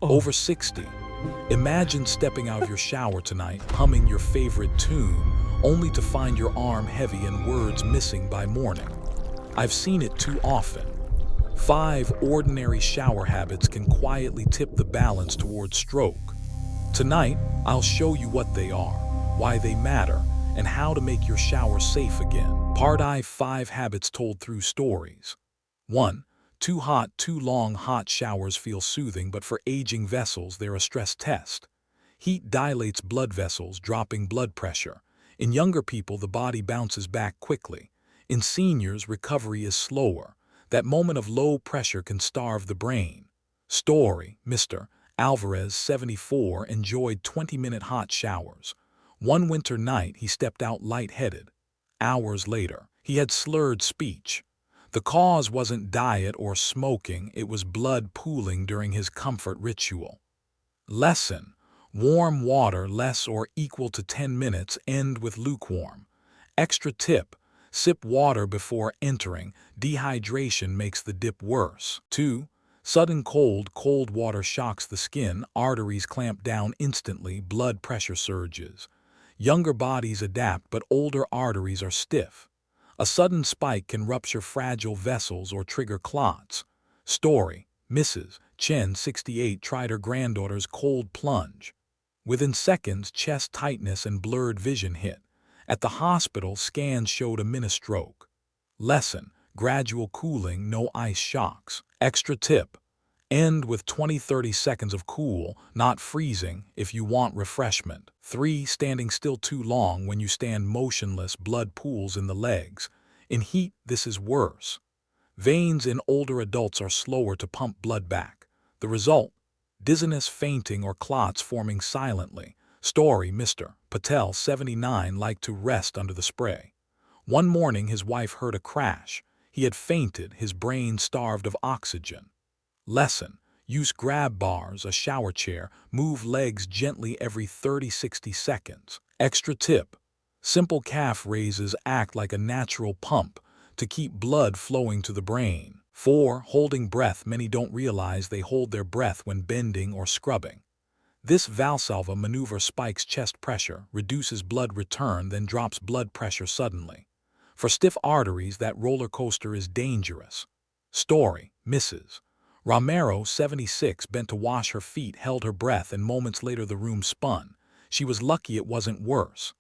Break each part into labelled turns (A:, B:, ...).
A: Over 60. Imagine stepping out of your shower tonight, humming your favorite tune, only to find your arm heavy and words missing by morning. I've seen it too often. 5 ordinary shower habits can quietly tip the balance towards stroke. Tonight, I'll show you what they are, why they matter, and how to make your shower safe again. Part I: 5 habits told through stories. 1. Too hot, too long. Hot showers feel soothing, but for aging vessels, they're a stress test. Heat dilates blood vessels, dropping blood pressure. In younger people, the body bounces back quickly. In seniors, recovery is slower. That moment of low pressure can starve the brain. Story: Mr. Alvarez, 74, enjoyed 20-minute hot showers. One winter night, he stepped out lightheaded. Hours later, he had slurred speech. The cause wasn't diet or smoking, it was blood pooling during his comfort ritual. Lesson: warm water less or equal to 10 minutes, end with lukewarm. Extra tip: sip water before entering, dehydration makes the dip worse. 2. Sudden cold. Cold water shocks the skin, arteries clamp down instantly, blood pressure surges. Younger bodies adapt, but older arteries are stiff. A sudden spike can rupture fragile vessels or trigger clots. Story: Mrs. Chen, 68, tried her granddaughter's cold plunge. Within seconds, chest tightness and blurred vision hit. At the hospital, scans showed a mini-stroke. Lesson: gradual cooling, no ice shocks. Extra tip: end with 20-30 seconds of cool, not freezing, if you want refreshment. 3. Standing still too long. When you stand motionless, blood pools in the legs. In heat, this is worse. Veins in older adults are slower to pump blood back. The result: dizziness, fainting, or clots forming silently. Story: Mr. Patel, 79, liked to rest under the spray. One morning, his wife heard a crash. He had fainted, his brain starved of oxygen. Lesson: use grab bars, a shower chair, move legs gently every 30-60 seconds. Extra tip: simple calf raises act like a natural pump to keep blood flowing to the brain. 4. Holding breath. Many don't realize they hold their breath when bending or scrubbing. This Valsalva maneuver spikes chest pressure, reduces blood return, then drops blood pressure suddenly. For stiff arteries, that roller coaster is dangerous. Story: Mrs. Romero, 76, bent to wash her feet, held her breath, and moments later the room spun. She was lucky it wasn't worse.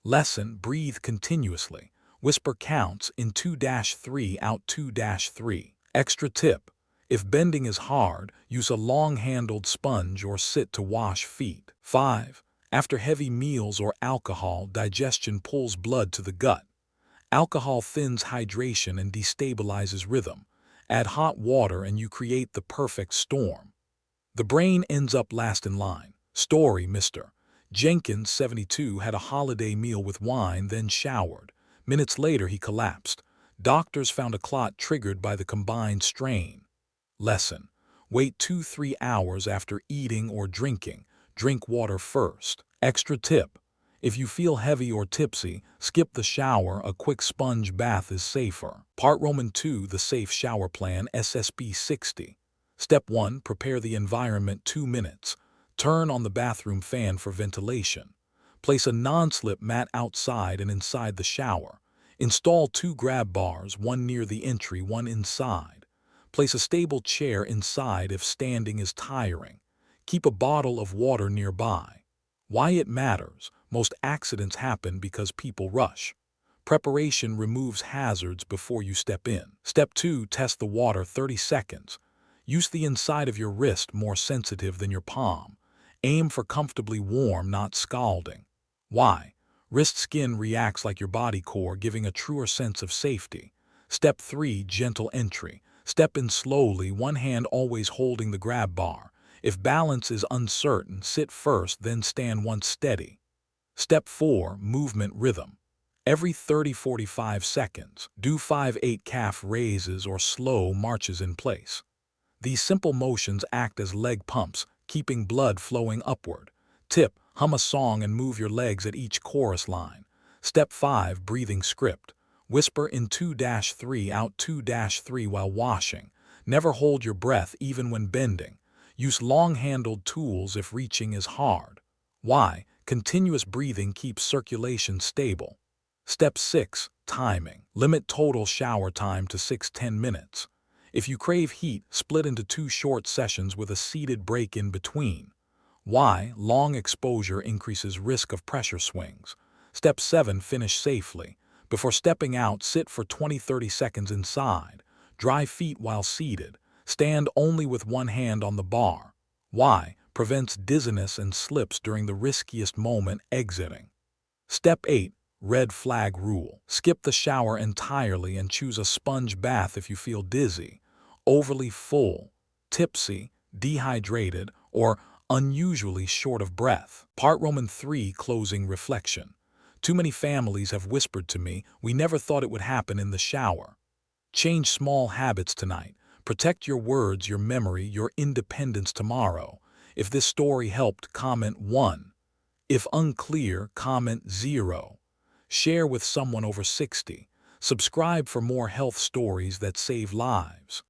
A: Lesson: breathe continuously. Whisper counts, in 2-3, out 2-3. Extra tip: if bending is hard, use a long-handled sponge or sit to wash feet. 5. After heavy meals or alcohol, digestion pulls blood to the gut. Alcohol thins hydration and destabilizes rhythm. Add hot water and you create the perfect storm. The brain ends up last in line. Story: Mr. Jenkins, 72, had a holiday meal with wine, then showered. Minutes later, he collapsed. Doctors found a clot triggered by the combined strain. Lesson: wait 2-3 hours after eating or drinking. Drink water first. Extra tip: if you feel heavy or tipsy, skip the shower, a quick sponge bath is safer. Part Roman 2: the safe shower plan, SSB 60. Step 1: prepare the environment. 2 minutes. Turn on the bathroom fan for ventilation. Place a non-slip mat outside and inside the shower. Install 2 grab bars, one near the entry, one inside. Place a stable chair inside if standing is tiring. Keep a bottle of water nearby. Why it matters: most accidents happen because people rush. Preparation removes hazards before you step in. Step 2: test the water. 30 seconds. Use the inside of your wrist, more sensitive than your palm. Aim for comfortably warm, not scalding. Why? Wrist skin reacts like your body core, giving a truer sense of safety. Step 3: gentle entry. Step in slowly, one hand always holding the grab bar. If balance is uncertain, sit first, then stand once steady. Step 4: movement rhythm. Every 30-45 seconds, do 5-8 calf raises or slow marches in place. These simple motions act as leg pumps, keeping blood flowing upward. Tip: hum a song and move your legs at each chorus line. Step 5: breathing script. Whisper in 2-3, out 2-3 while washing. Never hold your breath even when bending. Use long-handled tools if reaching is hard. Why? Continuous breathing keeps circulation stable. Step 6. Timing. Limit total shower time to 6–10 minutes. If you crave heat, split into 2 short sessions with a seated break in between. Why? Long exposure increases risk of pressure swings. Step 7. Finish safely. Before stepping out, sit for 20–30 seconds inside. Dry feet while seated. Stand only with one hand on the bar. Why? Prevents dizziness and slips during the riskiest moment, exiting. Step 8. Red flag rule. Skip the shower entirely and choose a sponge bath if you feel dizzy, overly full, tipsy, dehydrated, or unusually short of breath. Part Roman 3. Closing reflection. Too many families have whispered to me, "We never thought it would happen in the shower." Change small habits tonight. Protect your words, your memory, your independence tomorrow. If this story helped, comment 1. If unclear, comment 0. Share with someone over 60. Subscribe for more health stories that save lives.